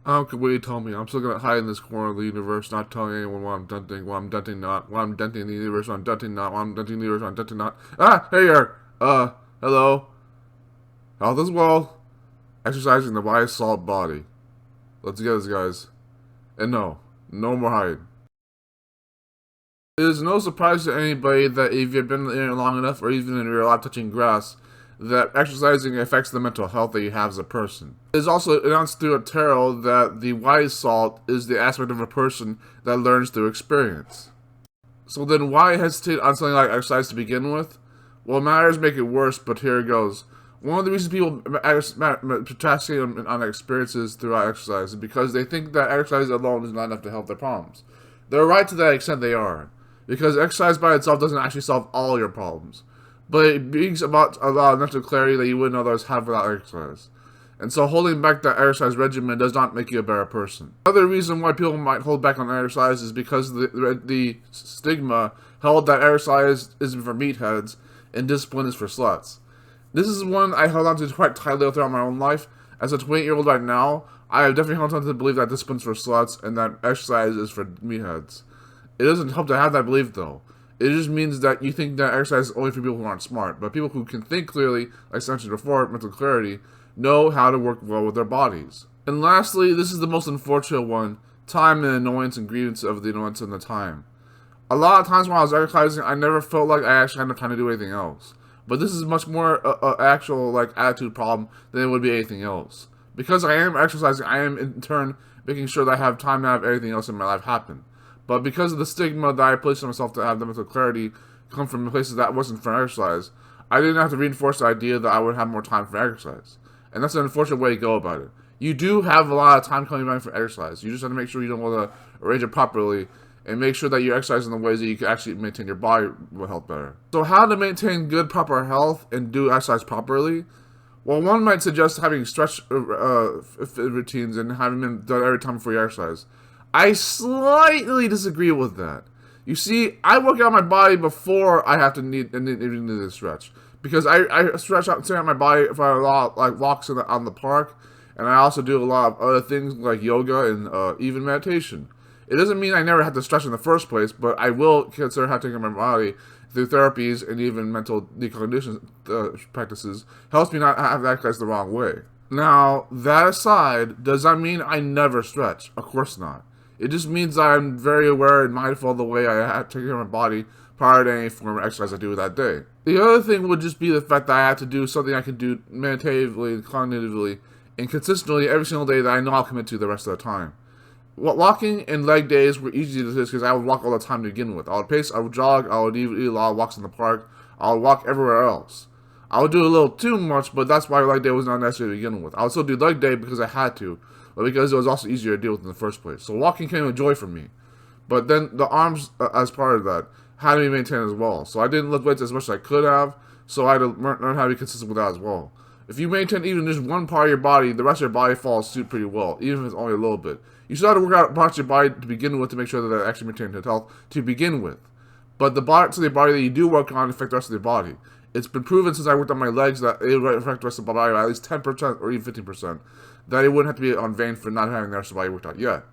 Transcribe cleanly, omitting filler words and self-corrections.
I don't care what you tell me. I'm still gonna hide in this corner of the universe, not telling anyone what I'm denting, what I'm denting not, what I'm denting the universe, what I'm denting not, what I'm denting the universe, what I'm denting not. Ah, here you are. Hello. Health is well. Exercising the wise salt body. Let's get this, guys. And no, no more hiding. It is no surprise to anybody that if you've been in it long enough, or even in real life touching grass, that exercising affects the mental health that you have as a person. It is also announced through a tarot that the wise salt is the aspect of a person that learns through experience. So then why hesitate on something like exercise to begin with? Well, matters make it worse, but here it goes. One of the reasons people procrastinate on experiences throughout exercise is because they think that exercise alone is not enough to help their problems. They're right to that extent they are, because exercise by itself doesn't actually solve all your problems, but it brings about a lot of mental clarity that you wouldn't otherwise have without exercise. And so holding back that exercise regimen does not make you a better person. Another reason why people might hold back on exercise is because the stigma held that exercise isn't for meatheads and discipline is for sluts. This is one I held on to quite tightly throughout my own life. As a 28-year-old right now, I have definitely held on to the belief that discipline's for sluts and that exercise is for meatheads. It doesn't help to have that belief, though. It just means that you think that exercise is only for people who aren't smart. But people who can think clearly, like I mentioned before, mental clarity, know how to work well with their bodies. And lastly, this is the most unfortunate one, time and annoyance and grievance of the annoyance and the time. A lot of times when I was exercising, I never felt like I actually had enough time to do anything else. But this is much more actual like attitude problem than it would be anything else. Because I am exercising, I am in turn making sure that I have time to have everything else in my life happen. But because of the stigma that I placed on myself to have the mental clarity come from places that wasn't for exercise, I didn't have to reinforce the idea that I would have more time for exercise. And that's an unfortunate way to go about it. You do have a lot of time coming back for exercise. You just have to make sure you don't want to arrange it properly and make sure that you exercise in the ways that you can actually maintain your body health better. So how to maintain good, proper health and do exercise properly? Well, one might suggest having stretch routines and having them done every time before you exercise. I slightly disagree with that. You see, I work out my body before I have to need to stretch. Because I stretch out my body for a lot like walks on the park, and I also do a lot of other things like yoga and even meditation. It doesn't mean I never have to stretch in the first place, but I will consider how taking my body through therapies and even mental decognition practices helps me not have to exercise the wrong way. Now, that aside, does that mean I never stretch? Of course not. It just means that I'm very aware and mindful of the way I have to take care of my body prior to any form of exercise I do that day. The other thing would just be the fact that I have to do something I can do meditatively and cognitively and consistently every single day that I know I'll commit to the rest of the time. Walking and leg days were easy to do because I would walk all the time to begin with. I would pace, I would jog, I would eat a lot of walks in the park, I would walk everywhere else. I would do a little too much, but that's why leg day was not necessary to begin with. I would still do leg day because I had to, but because it was also easier to deal with in the first place. So walking came a joy for me. But then the arms, as part of that, had to be maintained as well. So I didn't lift weights as much as I could have, so I had to learn how to be consistent with that as well. If you maintain even just one part of your body, the rest of your body falls suit pretty well, even if it's only a little bit. You still have to work out parts of your body to begin with to make sure that it actually maintains its health to begin with. But the parts of your body that you do work on affect the rest of your body. It's been proven since I worked on my legs that it would affect the rest of my body by at least 10% or even 15%. That it wouldn't have to be on vain for not having the rest of the body worked out yet.